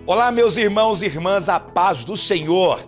Olá, meus irmãos e irmãs, a paz do Senhor.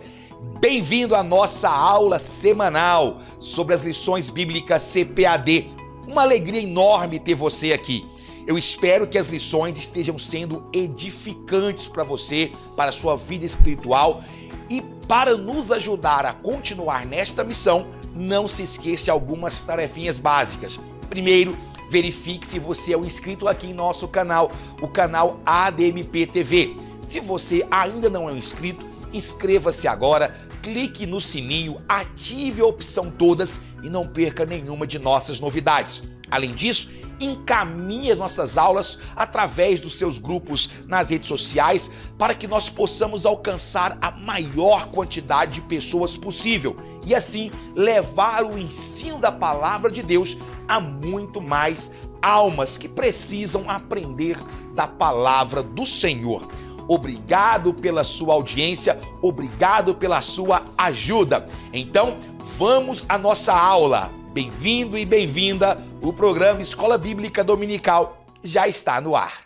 Bem-vindo à nossa aula semanal sobre as lições bíblicas CPAD. Uma alegria enorme ter você aqui. Eu espero que as lições estejam sendo edificantes para você, para a sua vida espiritual, e para nos ajudar a continuar nesta missão, não se esqueça de algumas tarefinhas básicas. Primeiro, verifique se você é um inscrito aqui em nosso canal, o canal ADMP TV. Se você ainda não é um inscrito, inscreva-se agora, clique no sininho, ative a opção todas e não perca nenhuma de nossas novidades. Além disso, encaminhe as nossas aulas através dos seus grupos nas redes sociais para que nós possamos alcançar a maior quantidade de pessoas possível e assim levar o ensino da palavra de Deus a muito mais almas que precisam aprender da palavra do Senhor. Obrigado pela sua audiência, obrigado pela sua ajuda. Então, vamos à nossa aula. Bem-vindo e bem-vinda. O programa Escola Bíblica Dominical já está no ar.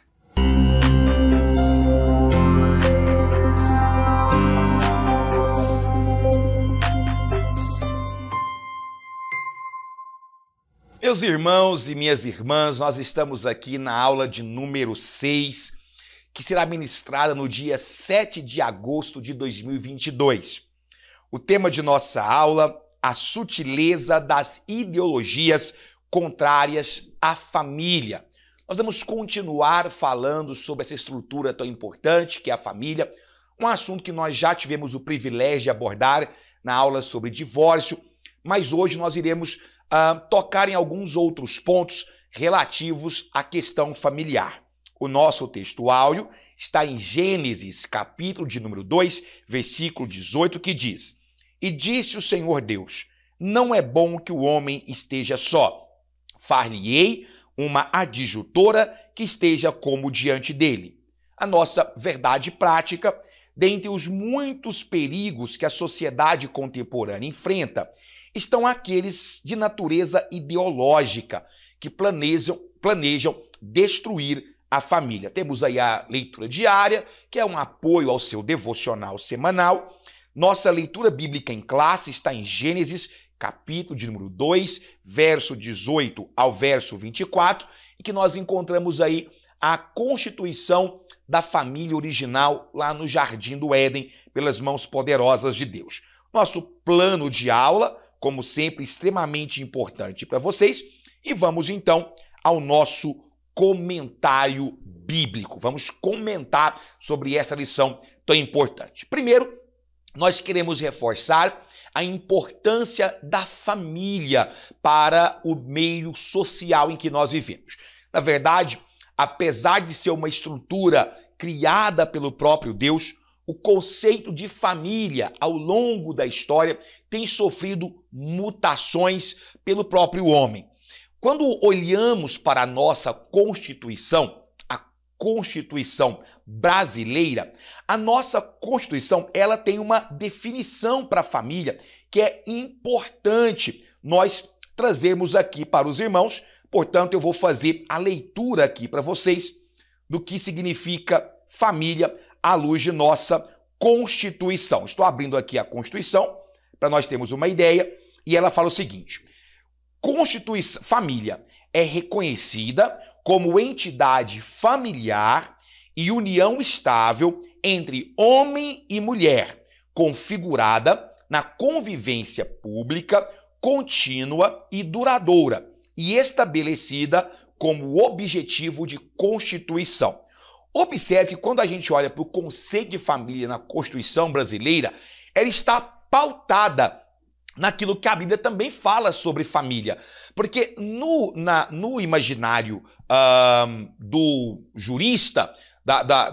Meus irmãos e minhas irmãs, nós estamos aqui na aula de número 6, que será ministrada no dia 7 de agosto de 2022. O tema de nossa aula, a sutileza das ideologias contrárias à família. Nós vamos continuar falando sobre essa estrutura tão importante que é a família, um assunto que nós já tivemos o privilégio de abordar na aula sobre divórcio, mas hoje nós iremos tocar em alguns outros pontos relativos à questão familiar. O nosso texto áureo está em Gênesis, capítulo de número 2, versículo 18, que diz: E disse o Senhor Deus, não é bom que o homem esteja só. Far-lhe-ei uma adjutora que esteja como diante dele. A nossa verdade prática, dentre os muitos perigos que a sociedade contemporânea enfrenta, estão aqueles de natureza ideológica que planejam destruir a família. Temos aí a leitura diária, que é um apoio ao seu devocional semanal. Nossa leitura bíblica em classe está em Gênesis, capítulo de número 2, verso 18 ao verso 24, e que nós encontramos aí a constituição da família original lá no Jardim do Éden, pelas mãos poderosas de Deus. Nosso plano de aula, como sempre, extremamente importante para vocês, e vamos então ao nosso comentário bíblico. Vamos comentar sobre essa lição tão importante. Primeiro, nós queremos reforçar a importância da família para o meio social em que nós vivemos. Na verdade, apesar de ser uma estrutura criada pelo próprio Deus, o conceito de família, ao longo da história, tem sofrido mutações pelo próprio homem. Quando olhamos para a nossa Constituição, a Constituição brasileira, a nossa Constituição ela tem uma definição para a família que é importante nós trazermos aqui para os irmãos. Portanto, eu vou fazer a leitura aqui para vocês do que significa família à luz de nossa Constituição. Estou abrindo aqui a Constituição para nós termos uma ideia e ela fala o seguinte: família é reconhecida como entidade familiar e união estável entre homem e mulher, configurada na convivência pública, contínua e duradoura, e estabelecida como objetivo de Constituição. Observe que quando a gente olha para o conceito de família na Constituição brasileira, ela está pautada naquilo que a Bíblia também fala sobre família. Porque no imaginário do jurista,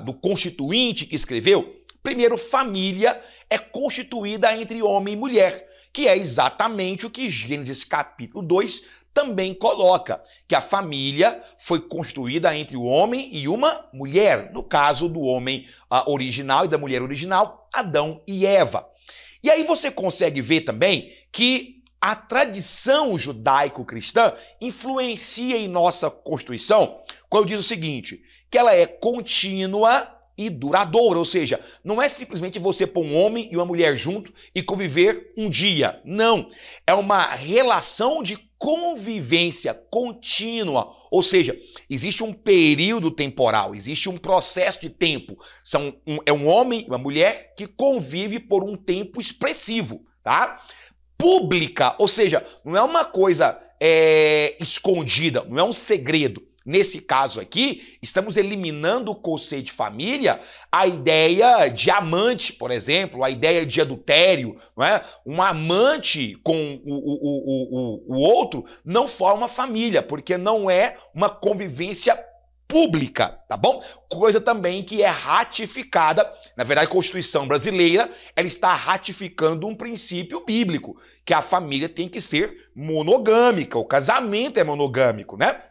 do constituinte que escreveu, primeiro, família é constituída entre homem e mulher, que é exatamente o que Gênesis capítulo 2 também coloca, que a família foi constituída entre o homem e uma mulher, no caso do homem original e da mulher original, Adão e Eva. E aí você consegue ver também que a tradição judaico-cristã influencia em nossa Constituição quando diz o seguinte, que ela é contínua e duradoura, ou seja, não é simplesmente você pôr um homem e uma mulher junto e conviver um dia, não, é uma relação de convivência contínua, ou seja, existe um período temporal, existe um processo de tempo, é um homem e uma mulher que convive por um tempo expressivo, tá? Pública, ou seja, não é uma coisa escondida, não é um segredo. Nesse caso aqui, estamos eliminando o conceito de família, a ideia de amante, por exemplo, a ideia de adultério, não é? Um amante com o outro não forma família, porque não é uma convivência pública, tá bom? Coisa também que é ratificada, na verdade a Constituição brasileira, ela está ratificando um princípio bíblico, que a família tem que ser monogâmica, o casamento é monogâmico, né?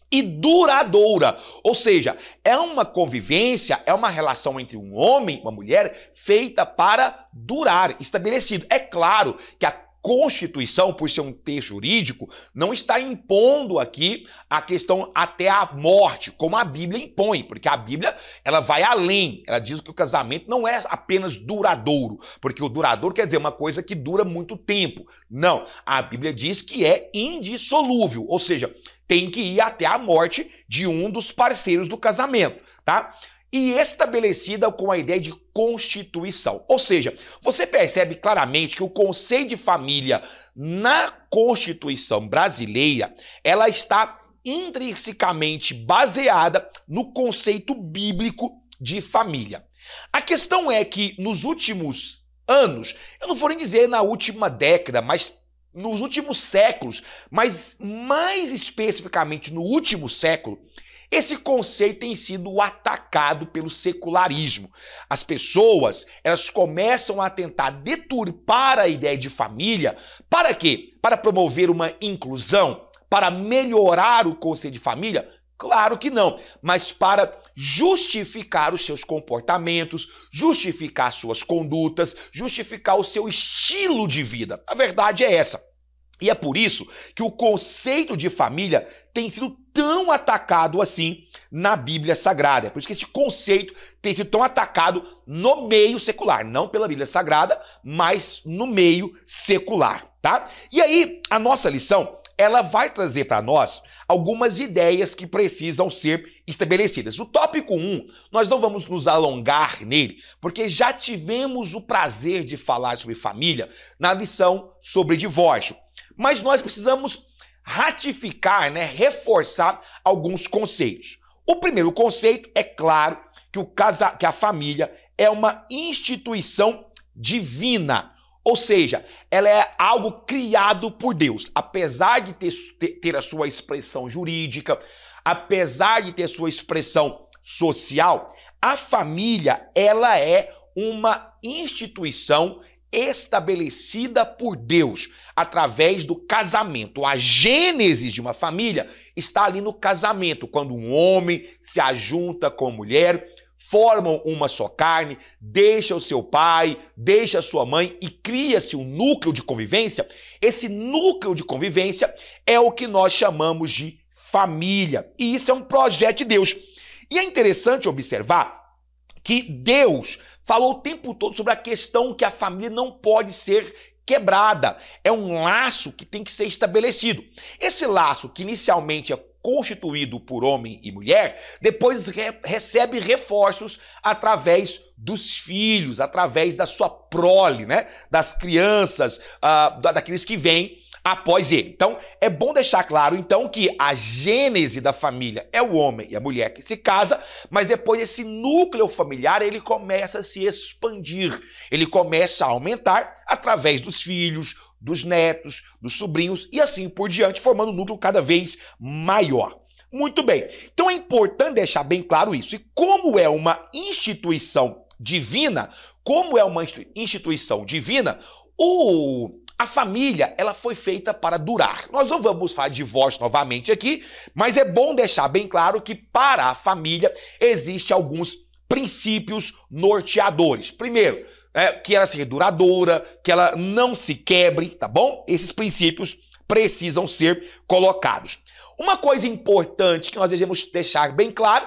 E duradoura, ou seja, é uma convivência, é uma relação entre um homem e uma mulher feita para durar, estabelecido. É claro que a Constituição, por ser um texto jurídico, não está impondo aqui a questão até a morte, como a Bíblia impõe, porque a Bíblia ela vai além, ela diz que o casamento não é apenas duradouro, porque o duradouro quer dizer uma coisa que dura muito tempo. Não, a Bíblia diz que é indissolúvel, ou seja, tem que ir até a morte de um dos parceiros do casamento, tá? E estabelecida com a ideia de constituição. Ou seja, você percebe claramente que o conceito de família na Constituição brasileira, ela está intrinsecamente baseada no conceito bíblico de família. A questão é que nos últimos anos, eu não vou nem dizer na última década, mas nos últimos séculos, mas mais especificamente no último século, esse conceito tem sido atacado pelo secularismo. As pessoas, elas começam a tentar deturpar a ideia de família. Para quê? Para promover uma inclusão? Para melhorar o conceito de família? Claro que não, mas para justificar os seus comportamentos, justificar suas condutas, justificar o seu estilo de vida. A verdade é essa. E é por isso que o conceito de família tem sido tão atacado assim na Bíblia Sagrada. É por isso que esse conceito tem sido tão atacado no meio secular, não pela Bíblia Sagrada, mas no meio secular, tá? E aí, a nossa lição, ela vai trazer para nós algumas ideias que precisam ser estabelecidas. O tópico 1, nós não vamos nos alongar nele, porque já tivemos o prazer de falar sobre família na lição sobre divórcio. Mas nós precisamos ratificar, reforçar alguns conceitos. O primeiro conceito é claro que a família é uma instituição divina. Ou seja, ela é algo criado por Deus. Apesar de ter a sua expressão jurídica, apesar de ter sua expressão social, a família ela é uma instituição estabelecida por Deus através do casamento. A gênese de uma família está ali no casamento, quando um homem se ajunta com a mulher, formam uma só carne, deixa o seu pai, deixa a sua mãe e cria-se um núcleo de convivência. Esse núcleo de convivência é o que nós chamamos de família. E isso é um projeto de Deus. E é interessante observar que Deus falou o tempo todo sobre a questão que a família não pode ser quebrada. É um laço que tem que ser estabelecido. Esse laço, que inicialmente é constituído por homem e mulher, depois recebe reforços através dos filhos, através da sua prole, das crianças, daqueles que vêm após ele. Então, é bom deixar claro, então, que a gênese da família é o homem e a mulher que se casa, mas depois esse núcleo familiar, ele começa a se expandir, ele começa a aumentar através dos filhos, dos netos, dos sobrinhos e assim por diante, formando um núcleo cada vez maior. Muito bem, então é importante deixar bem claro isso. E como é uma instituição divina, a família, ela foi feita para durar. Nós não vamos falar de divórcio novamente aqui, mas é bom deixar bem claro que para a família existem alguns princípios norteadores. Primeiro, que ela seja duradoura, que ela não se quebre, tá bom? Esses princípios precisam ser colocados. Uma coisa importante que nós devemos deixar bem claro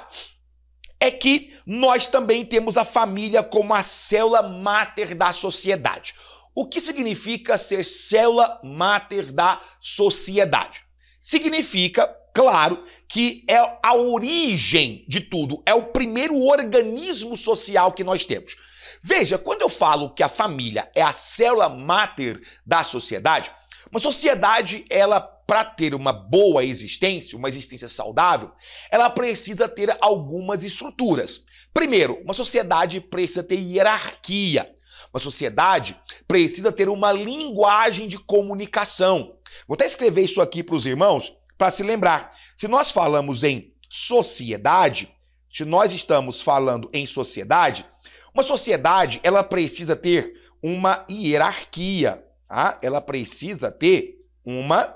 é que nós também temos a família como a célula máter da sociedade. O que significa ser célula máter da sociedade? Significa, claro, que é a origem de tudo, é o primeiro organismo social que nós temos. Veja, quando eu falo que a família é a célula máter da sociedade, uma sociedade, ela, para ter uma boa existência, uma existência saudável, ela precisa ter algumas estruturas. Primeiro, uma sociedade precisa ter hierarquia. Uma sociedade precisa ter uma linguagem de comunicação. Vou até escrever isso aqui para os irmãos, para se lembrar. Se nós falamos em sociedade, se nós estamos falando em sociedade, uma sociedade, ela precisa ter uma hierarquia, tá? Ela precisa ter uma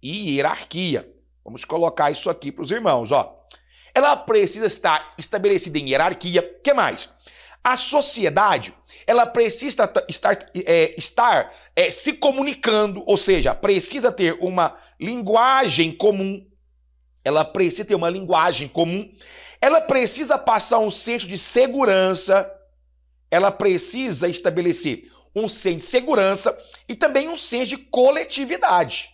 hierarquia. Vamos colocar isso aqui para os irmãos, ó. Ela precisa estar estabelecida em hierarquia. O que mais? A sociedade, ela precisa estar se comunicando, ou seja, precisa ter uma linguagem comum. Ela precisa ter uma linguagem comum. Ela precisa passar um senso de segurança. Ela precisa estabelecer um senso de segurança e também um senso de coletividade.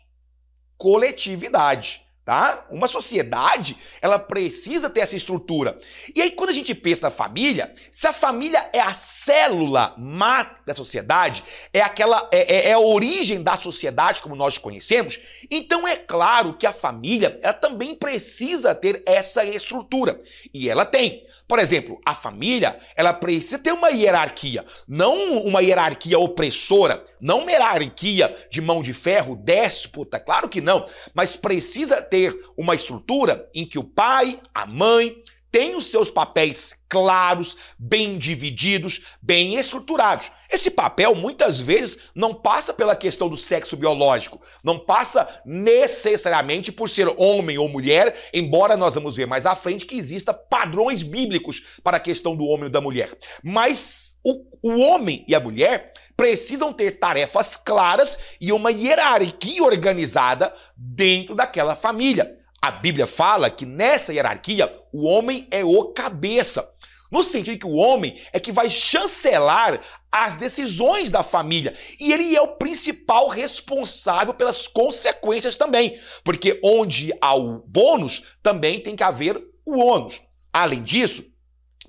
Coletividade, tá? Uma sociedade, ela precisa ter essa estrutura. E aí, quando a gente pensa na família, se a família é a célula máter da sociedade, é a origem da sociedade como nós conhecemos, então é claro que a família, ela também precisa ter essa estrutura. E ela tem. Por exemplo, a família, ela precisa ter uma hierarquia, não uma hierarquia opressora, não uma hierarquia de mão de ferro, déspota, claro que não, mas precisa ter uma estrutura em que o pai, a mãe, têm os seus papéis claros, bem divididos, bem estruturados. Esse papel, muitas vezes, não passa pela questão do sexo biológico, não passa necessariamente por ser homem ou mulher, embora nós vamos ver mais à frente que exista padrões bíblicos para a questão do homem e da mulher. Mas o homem e a mulher precisam ter tarefas claras e uma hierarquia organizada dentro daquela família. A Bíblia fala que nessa hierarquia o homem é o cabeça, no sentido que o homem é que vai chancelar as decisões da família e ele é o principal responsável pelas consequências também, porque onde há o bônus também tem que haver o ônus. Além disso,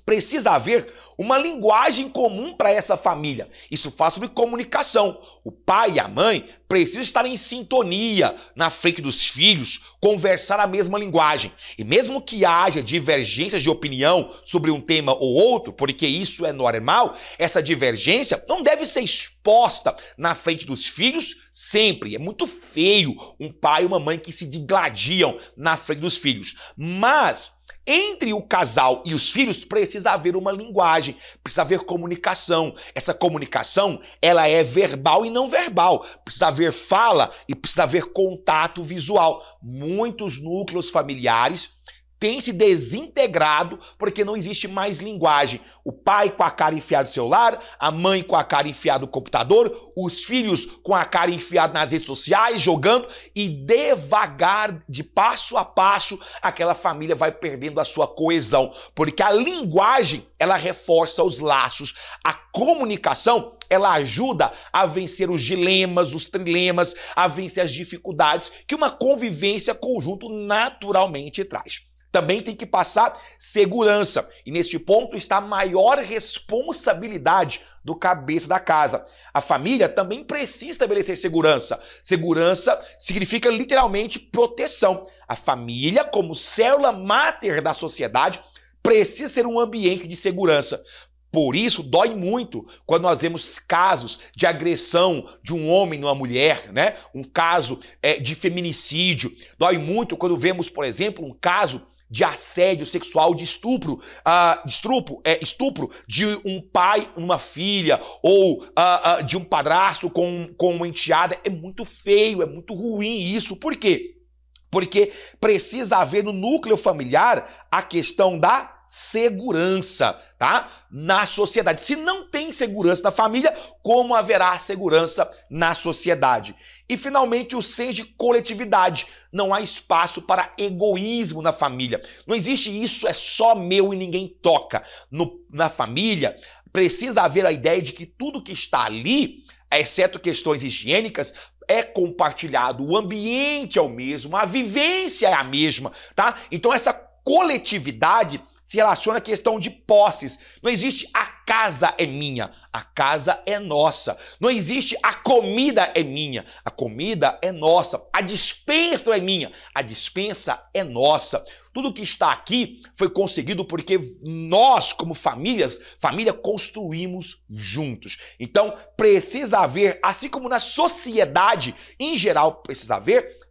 precisa haver uma linguagem comum para essa família. Isso faz sobre comunicação. O pai e a mãe precisam estar em sintonia na frente dos filhos, conversar a mesma linguagem. E mesmo que haja divergências de opinião sobre um tema ou outro, porque isso é normal, essa divergência não deve ser exposta na frente dos filhos sempre. É muito feio um pai e uma mãe que se digladiam na frente dos filhos. Mas entre o casal e os filhos precisa haver uma linguagem, precisa haver comunicação. Essa comunicação, ela é verbal e não verbal. Precisa haver fala e precisa haver contato visual. Muitos núcleos familiares têm se desintegrado porque não existe mais linguagem. O pai com a cara enfiada no celular, a mãe com a cara enfiada no computador, os filhos com a cara enfiada nas redes sociais, jogando, e devagar, de passo a passo, aquela família vai perdendo a sua coesão, porque a linguagem, ela reforça os laços, a comunicação, ela ajuda a vencer os dilemas, os trilemas, a vencer as dificuldades que uma convivência conjunto naturalmente traz. Também tem que passar segurança. E neste ponto está a maior responsabilidade do cabeça da casa. A família também precisa estabelecer segurança. Segurança significa literalmente proteção. A família, como célula máter da sociedade, precisa ser um ambiente de segurança. Por isso, dói muito quando nós vemos casos de agressão de um homem numa mulher, né? Um caso de feminicídio. Dói muito quando vemos, por exemplo, um caso de assédio sexual, de estupro de um pai, uma filha, ou de um padrasto com uma enteada. É muito feio, é muito ruim isso. Por quê? Porque precisa haver no núcleo familiar a questão da segurança, tá? Na sociedade. Se não tem tem segurança na família, como haverá segurança na sociedade. E, finalmente, o senso de coletividade. Não há espaço para egoísmo na família. Não existe isso, é só meu e ninguém toca. Na família, precisa haver a ideia de que tudo que está ali, exceto questões higiênicas, é compartilhado. O ambiente é o mesmo, a vivência é a mesma, tá? Então, essa coletividade se relaciona à questão de posses. Não existe a casa é minha, a casa é nossa. Não existe a comida é minha, a comida é nossa. A despensa é minha, a despensa é nossa. Tudo que está aqui foi conseguido porque nós, como família, construímos juntos. Então, precisa haver, assim como na sociedade em geral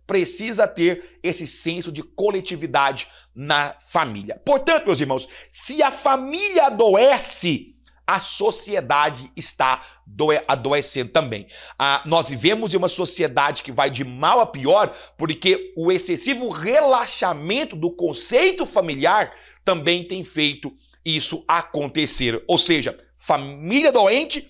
precisa ter esse senso de coletividade na família. Portanto, meus irmãos, se a família adoece, a sociedade está adoecendo também. Nós vivemos em uma sociedade que vai de mal a pior porque o excessivo relaxamento do conceito familiar também tem feito isso acontecer. Ou seja, família doente,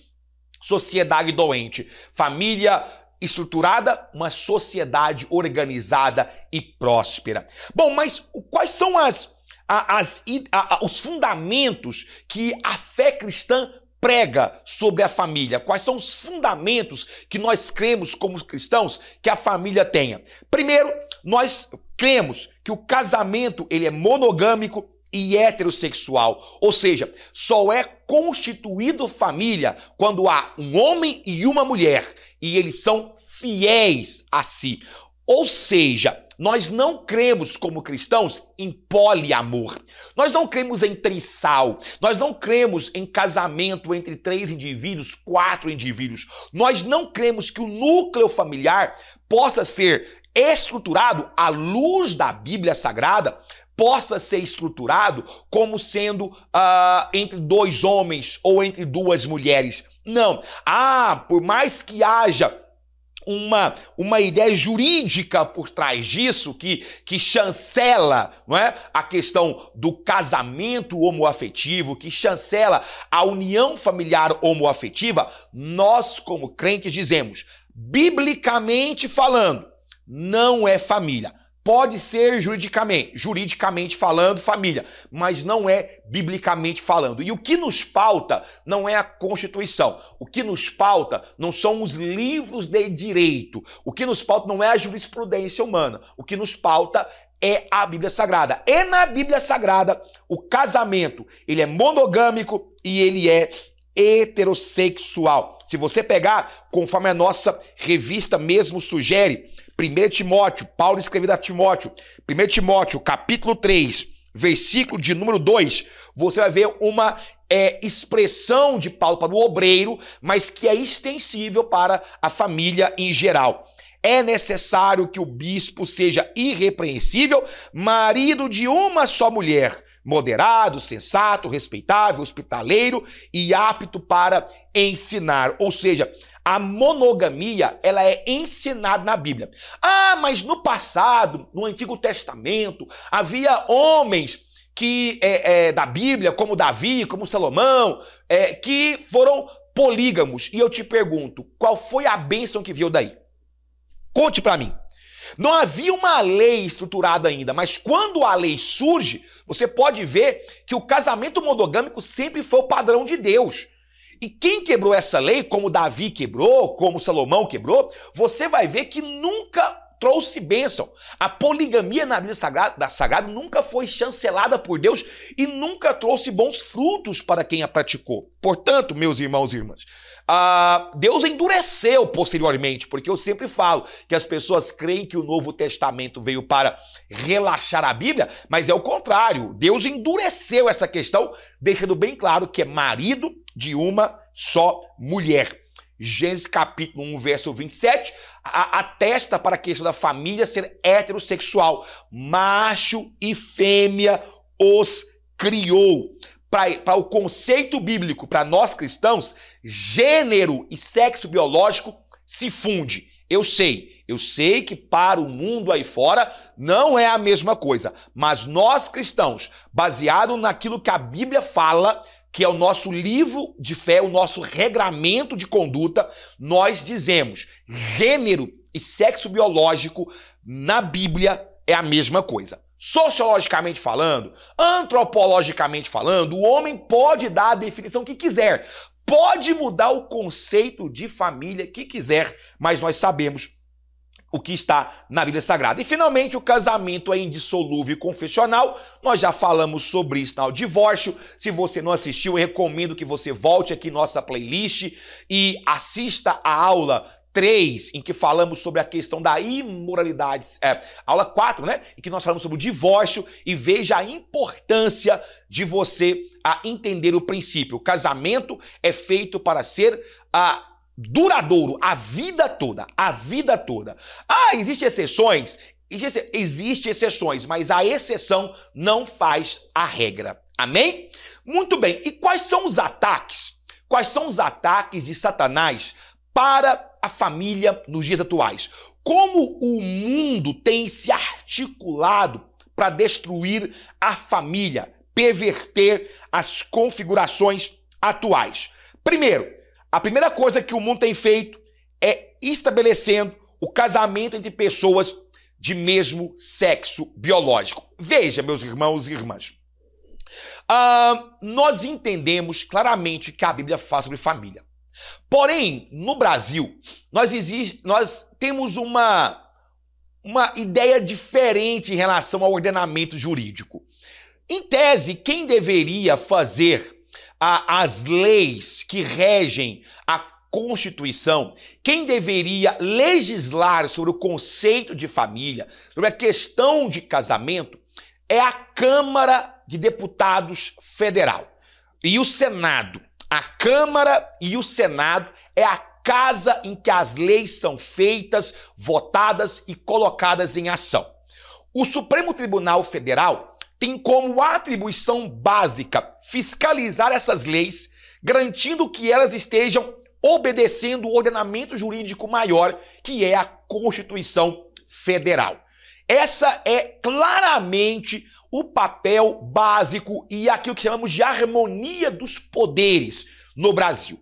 sociedade doente. Família estruturada, uma sociedade organizada e próspera. Bom, mas quais são os fundamentos que a fé cristã prega sobre a família? Quais são os fundamentos que nós cremos como cristãos que a família tenha? Primeiro, nós cremos que o casamento ele é monogâmico e heterossexual, ou seja, só é constituído família quando há um homem e uma mulher e eles são fiéis a si. Ou seja, nós não cremos como cristãos em poliamor. Nós não cremos em trissal. Nós não cremos em casamento entre 3 indivíduos, 4 indivíduos. Nós não cremos que o núcleo familiar possa ser estruturado à luz da Bíblia Sagrada, possa ser estruturado como sendo entre 2 homens ou entre 2 mulheres. Não. Por mais que haja uma ideia jurídica por trás disso, que chancela, não é, a questão do casamento homoafetivo, que chancela a união familiar homoafetiva, nós, como crentes, dizemos, biblicamente falando, não é família. Pode ser juridicamente falando, família, mas não é biblicamente falando. E o que nos pauta não é a Constituição. O que nos pauta não são os livros de direito. O que nos pauta não é a jurisprudência humana. O que nos pauta é a Bíblia Sagrada. E na Bíblia Sagrada, o casamento, ele é monogâmico e ele é heterossexual. Se você pegar, conforme a nossa revista mesmo sugere, 1 Timóteo, Paulo escreveu a Timóteo, 1 Timóteo, capítulo 3, versículo de número 2, você vai ver uma expressão de Paulo para o obreiro, mas que é extensível para a família em geral. É necessário que o bispo seja irrepreensível, marido de uma só mulher, moderado, sensato, respeitável, hospitaleiro e apto para ensinar. Ou seja, a monogamia, ela é ensinada na Bíblia. Mas no passado, no Antigo Testamento, havia homens que da Bíblia, como Davi, como Salomão, que foram polígamos. E eu te pergunto, qual foi a bênção que veio daí? Conte para mim. Não havia uma lei estruturada ainda, mas quando a lei surge, você pode ver que o casamento monogâmico sempre foi o padrão de Deus. E quem quebrou essa lei, como Davi quebrou, como Salomão quebrou, você vai ver que nunca trouxe bênção. A poligamia na Bíblia Sagrada nunca foi chancelada por Deus e nunca trouxe bons frutos para quem a praticou. Portanto, meus irmãos e irmãs, Deus endureceu posteriormente, porque eu sempre falo que as pessoas creem que o Novo Testamento veio para relaxar a Bíblia, mas é o contrário. Deus endureceu essa questão, deixando bem claro que é marido de uma só mulher. Gênesis capítulo 1, verso 27, atesta para a questão da família ser heterossexual. Macho e fêmea os criou. Para o conceito bíblico, para nós cristãos, gênero e sexo biológico se funde. Eu sei que para o mundo aí fora não é a mesma coisa, mas nós cristãos, baseado naquilo que a Bíblia fala, que é o nosso livro de fé, o nosso regramento de conduta, nós dizemos: gênero e sexo biológico na Bíblia é a mesma coisa. Sociologicamente falando, antropologicamente falando, o homem pode dar a definição que quiser, pode mudar o conceito de família que quiser, mas nós sabemos o que está na Bíblia Sagrada. E finalmente o casamento é indissolúvel e confessional. Nós já falamos sobre isso no divórcio. Se você não assistiu, eu recomendo que você volte aqui nossa playlist e assista a aula 3, em que falamos sobre a questão da imoralidade, aula 4, né? Em que nós falamos sobre o divórcio, e veja a importância de você entender o princípio. O casamento é feito para ser duradouro, a vida toda, a vida toda. Existem exceções? Existem exceções, mas a exceção não faz a regra. Amém? Muito bem, e quais são os ataques? Quais são os ataques de Satanás para a família nos dias atuais? Como o mundo tem se articulado para destruir a família, perverter as configurações atuais? Primeiro, a primeira coisa que o mundo tem feito é estabelecendo o casamento entre pessoas de mesmo sexo biológico. Veja, meus irmãos e irmãs, nós entendemos claramente que a Bíblia fala sobre família. Porém, no Brasil, nós temos uma ideia diferente em relação ao ordenamento jurídico. Em tese, quem deveria fazer as leis que regem a Constituição, quem deveria legislar sobre o conceito de família, sobre a questão de casamento, é a Câmara de Deputados Federal e o Senado. A Câmara e o Senado é a casa em que as leis são feitas, votadas e colocadas em ação. O Supremo Tribunal Federal tem como atribuição básica fiscalizar essas leis, garantindo que elas estejam obedecendo o ordenamento jurídico maior, que é a Constituição Federal. Essa é claramente o papel básico e aquilo que chamamos de harmonia dos poderes no Brasil.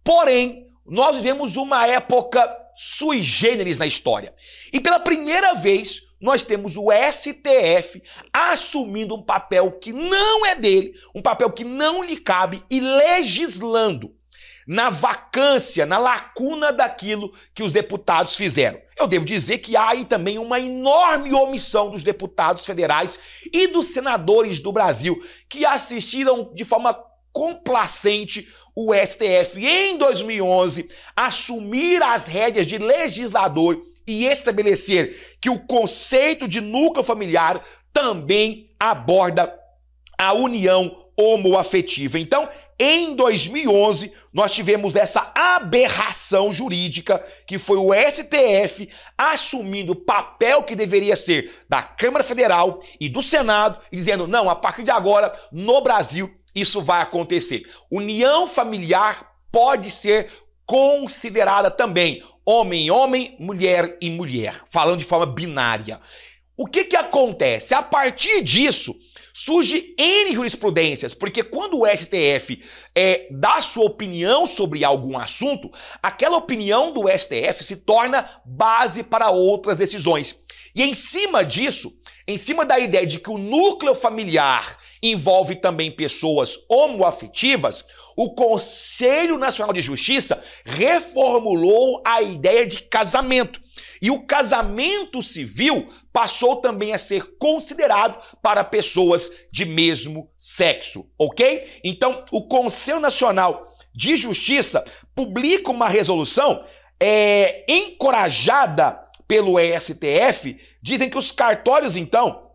Porém, nós vivemos uma época sui generis na história. E pela primeira vez, nós temos o STF assumindo um papel que não é dele, um papel que não lhe cabe, e legislando na vacância, na lacuna daquilo que os deputados fizeram. Eu devo dizer que há aí também uma enorme omissão dos deputados federais e dos senadores do Brasil, que assistiram de forma complacente o STF em 2011 assumir as rédeas de legislador e estabelecer que o conceito de núcleo familiar também aborda a união homoafetiva. Então, em 2011, nós tivemos essa aberração jurídica, que foi o STF assumindo o papel que deveria ser da Câmara Federal e do Senado, e dizendo: não, a partir de agora, no Brasil, isso vai acontecer. União familiar pode ser considerada também homem, mulher e mulher, falando de forma binária. O que acontece? A partir disso, surge N jurisprudências, porque quando o STF dá sua opinião sobre algum assunto, aquela opinião do STF se torna base para outras decisões. E em cima disso, em cima da ideia de que o núcleo familiar envolve também pessoas homoafetivas, o Conselho Nacional de Justiça reformulou a ideia de casamento. E o casamento civil passou também a ser considerado para pessoas de mesmo sexo, ok? Então, o Conselho Nacional de Justiça publica uma resolução encorajada pelo STF, dizem que os cartórios, então,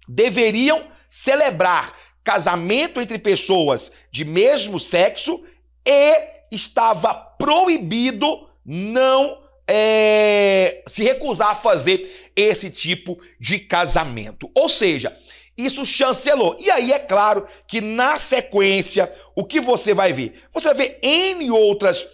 deveriam celebrar casamento entre pessoas de mesmo sexo e estava proibido não se recusar a fazer esse tipo de casamento. Ou seja, isso chancelou. E aí é claro que na sequência, o que você vai ver? Você vai ver N outras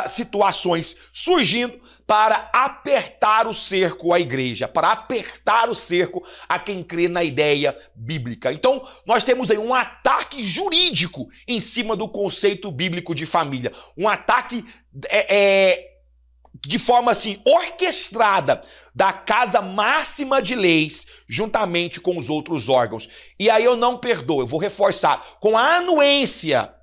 situações surgindo para apertar o cerco à igreja, para apertar o cerco a quem crê na ideia bíblica. Então, nós temos aí um ataque jurídico em cima do conceito bíblico de família. Um ataque de forma assim orquestrada da Casa Máxima de Leis juntamente com os outros órgãos. E aí eu não perdoo, eu vou reforçar, com a anuência,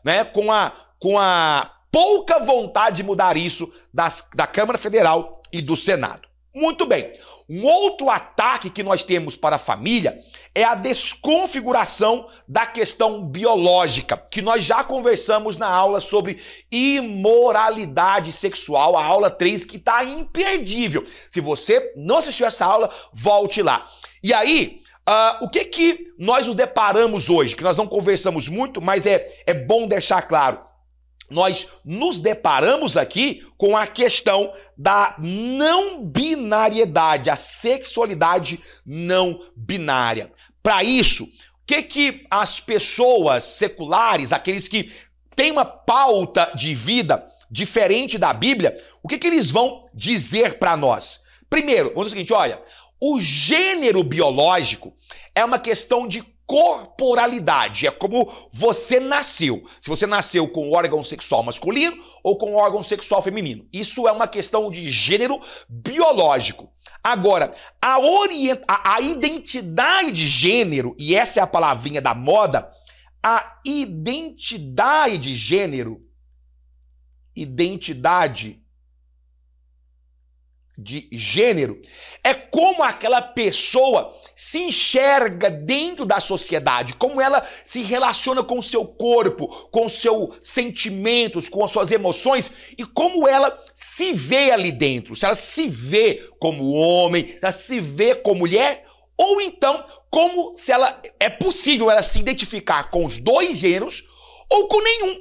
né, com a pouca vontade de mudar isso da Câmara Federal e do Senado. Muito bem. Um outro ataque que nós temos para a família é a desconfiguração da questão biológica, que nós já conversamos na aula sobre imoralidade sexual, a aula 3, que está imperdível. Se você não assistiu essa aula, volte lá. E aí, o que nós nos deparamos hoje, que nós não conversamos muito, mas é bom deixar claro. Nós nos deparamos aqui com a questão da não binariedade, a sexualidade não binária. Para isso, o que as pessoas seculares, aqueles que têm uma pauta de vida diferente da Bíblia, o que eles vão dizer para nós? Primeiro, vamos dizer o seguinte, olha, o gênero biológico é uma questão de corporalidade, é como você nasceu. Se você nasceu com órgão sexual masculino ou com órgão sexual feminino. Isso é uma questão de gênero biológico. Agora, a identidade de gênero, e essa é a palavrinha da moda, a identidade de gênero, é como aquela pessoa se enxerga dentro da sociedade, como ela se relaciona com o seu corpo, com os seus sentimentos, com as suas emoções e como ela se vê ali dentro. Se ela se vê como homem, se ela se vê como mulher, ou então como se é possível ela se identificar com os dois gêneros ou com nenhum.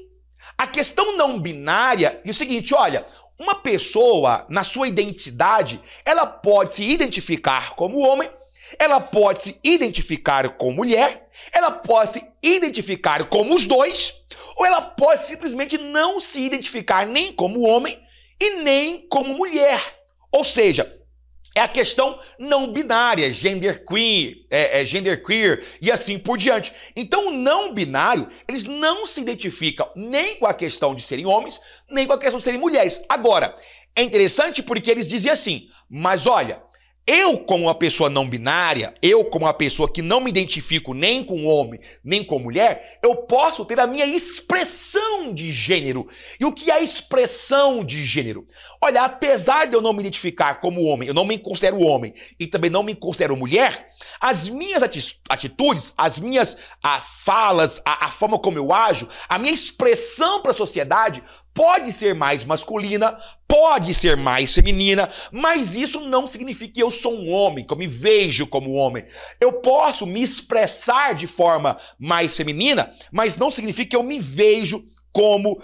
A questão não binária é o seguinte, olha, uma pessoa, na sua identidade, ela pode se identificar como homem, ela pode se identificar como mulher, ela pode se identificar como os dois, ou ela pode simplesmente não se identificar nem como homem e nem como mulher. Ou seja, é a questão não binária, genderqueer e assim por diante. Então o não binário, eles não se identificam nem com a questão de serem homens, nem com a questão de serem mulheres. Agora, é interessante porque eles dizem assim, mas olha, eu como uma pessoa não binária, eu como uma pessoa que não me identifico nem com homem, nem com mulher, eu posso ter a minha expressão de gênero. E o que é expressão de gênero? Olha, apesar de eu não me identificar como homem, eu não me considero homem e também não me considero mulher, as minhas atitudes, as minhas falas, a forma como eu ajo, a minha expressão para a sociedade pode ser mais masculina, pode ser mais feminina, mas isso não significa que eu sou um homem, que eu me vejo como homem. Eu posso me expressar de forma mais feminina, mas não significa que eu me vejo como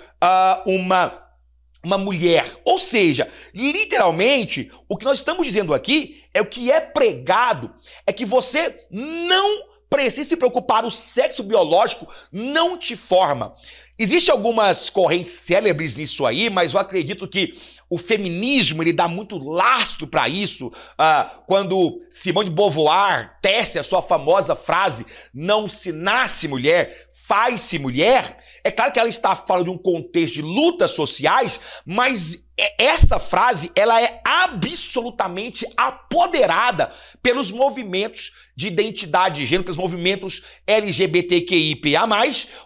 uma mulher. Ou seja, literalmente, o que nós estamos dizendo aqui é o que é pregado, é que você não precisa se preocupar, o sexo biológico não te forma. Existem algumas correntes célebres nisso aí, mas eu acredito que o feminismo ele dá muito lastro para isso. Quando Simone de Beauvoir tece a sua famosa frase, não se nasce mulher, faz-se mulher. É claro que ela está falando de um contexto de lutas sociais, mas essa frase ela é absolutamente apoderada pelos movimentos de identidade de gênero, pelos movimentos LGBTQIA+,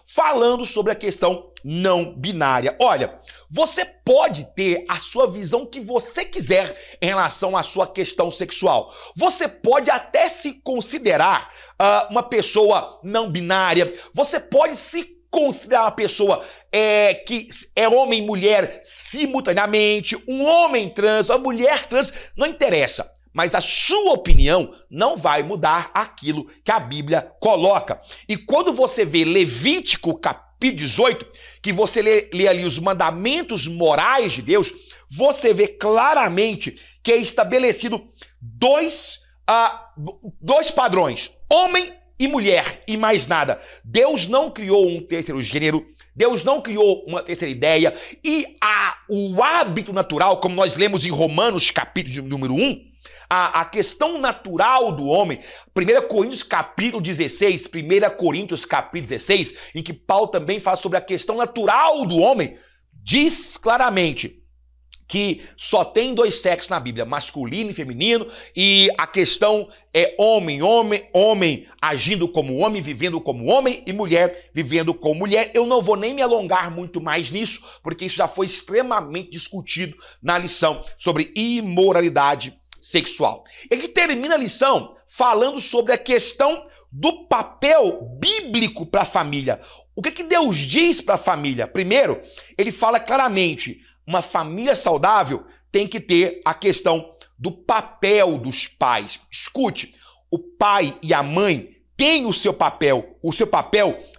falando sobre a questão não binária. Olha, você pode ter a sua visão que você quiser em relação à sua questão sexual. Você pode até se considerar uma pessoa não binária, você pode se considerar uma pessoa que é homem e mulher simultaneamente, um homem trans, uma mulher trans, não interessa. Mas a sua opinião não vai mudar aquilo que a Bíblia coloca. E quando você vê Levítico capítulo 18, que você lê ali os mandamentos morais de Deus, você vê claramente que é estabelecido dois padrões, homem e mulher e mais nada. Deus não criou um terceiro gênero, Deus não criou uma terceira ideia, e o hábito natural, como nós lemos em Romanos capítulo número 1, a questão natural do homem, 1 Coríntios capítulo 16, 1 Coríntios capítulo 16, em que Paulo também fala sobre a questão natural do homem, diz claramente que só tem dois sexos na Bíblia, masculino e feminino, e a questão é homem agindo como homem, vivendo como homem, e mulher vivendo como mulher. Eu não vou nem me alongar muito mais nisso, porque isso já foi extremamente discutido na lição sobre imoralidade sexual. Ele termina a lição falando sobre a questão do papel bíblico para a família. O que Deus diz para a família? Primeiro, ele fala claramente: uma família saudável tem que ter a questão do papel dos pais. Escute, o pai e a mãe têm o seu papel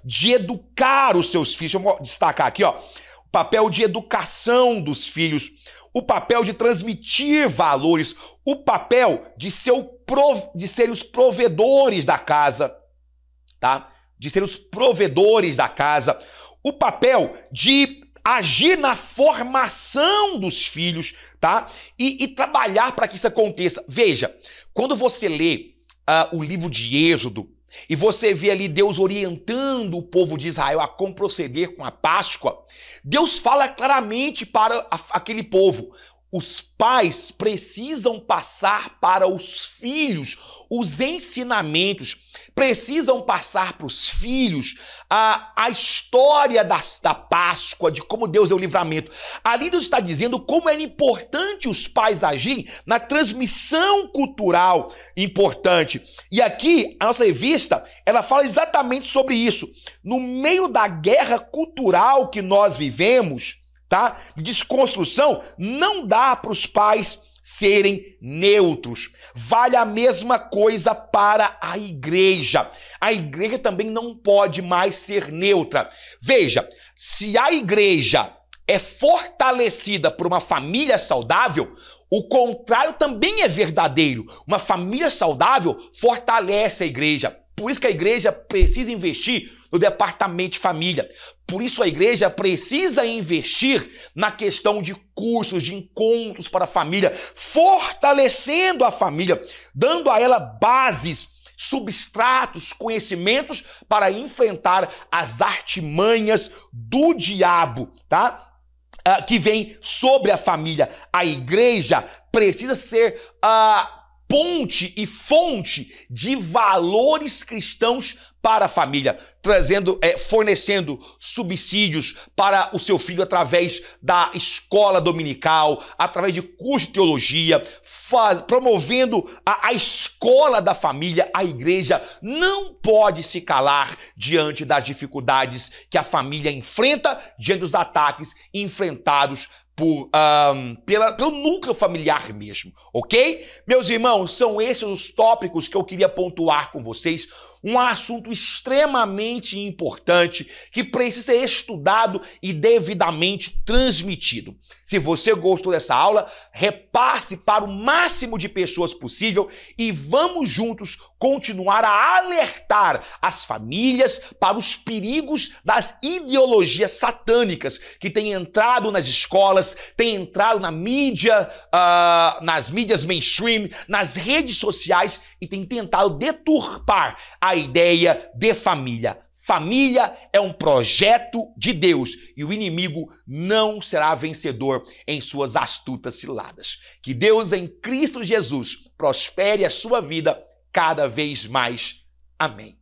de educar os seus filhos. Deixa eu destacar aqui, ó. O papel de educação dos filhos, o papel de transmitir valores, o papel de ser os provedores da casa, tá? De ser os provedores da casa, o papel de agir na formação dos filhos, tá? E trabalhar para que isso aconteça. Veja, quando você lê o livro de Êxodo e você vê ali Deus orientando o povo de Israel a como proceder com a Páscoa, Deus fala claramente para aquele povo: os pais precisam passar para os filhos os ensinamentos, precisam passar para os filhos a história da Páscoa, de como Deus é o livramento. Ali Deus está dizendo como é importante os pais agirem na transmissão cultural importante. E aqui, a nossa revista, ela fala exatamente sobre isso. No meio da guerra cultural que nós vivemos, tá? De desconstrução, não dá para os pais serem neutros. Vale a mesma coisa para a igreja. A igreja também não pode mais ser neutra. Veja, se a igreja é fortalecida por uma família saudável, o contrário também é verdadeiro. Uma família saudável fortalece a igreja. Por isso que a igreja precisa investir no departamento de família. Por isso a igreja precisa investir na questão de cursos, de encontros para a família, fortalecendo a família, dando a ela bases, substratos, conhecimentos para enfrentar as artimanhas do diabo, tá? Que vem sobre a família. A igreja precisa ser ponte e fonte de valores cristãos para a família, fornecendo subsídios para o seu filho através da escola dominical, através de curso de teologia, promovendo a escola da família. A igreja não pode se calar diante das dificuldades que a família enfrenta, diante dos ataques enfrentados pelo núcleo familiar mesmo, ok? Meus irmãos, são esses os tópicos que eu queria pontuar com vocês. Um assunto extremamente importante que precisa ser estudado e devidamente transmitido. Se você gostou dessa aula, repasse para o máximo de pessoas possível e vamos juntos continuar a alertar as famílias para os perigos das ideologias satânicas que têm entrado nas escolas, têm entrado na mídia, nas mídias mainstream, nas redes sociais e têm tentado deturpar a ideia de família. Família é um projeto de Deus e o inimigo não será vencedor em suas astutas ciladas. Que Deus em Cristo Jesus prospere a sua vida cada vez mais. Amém.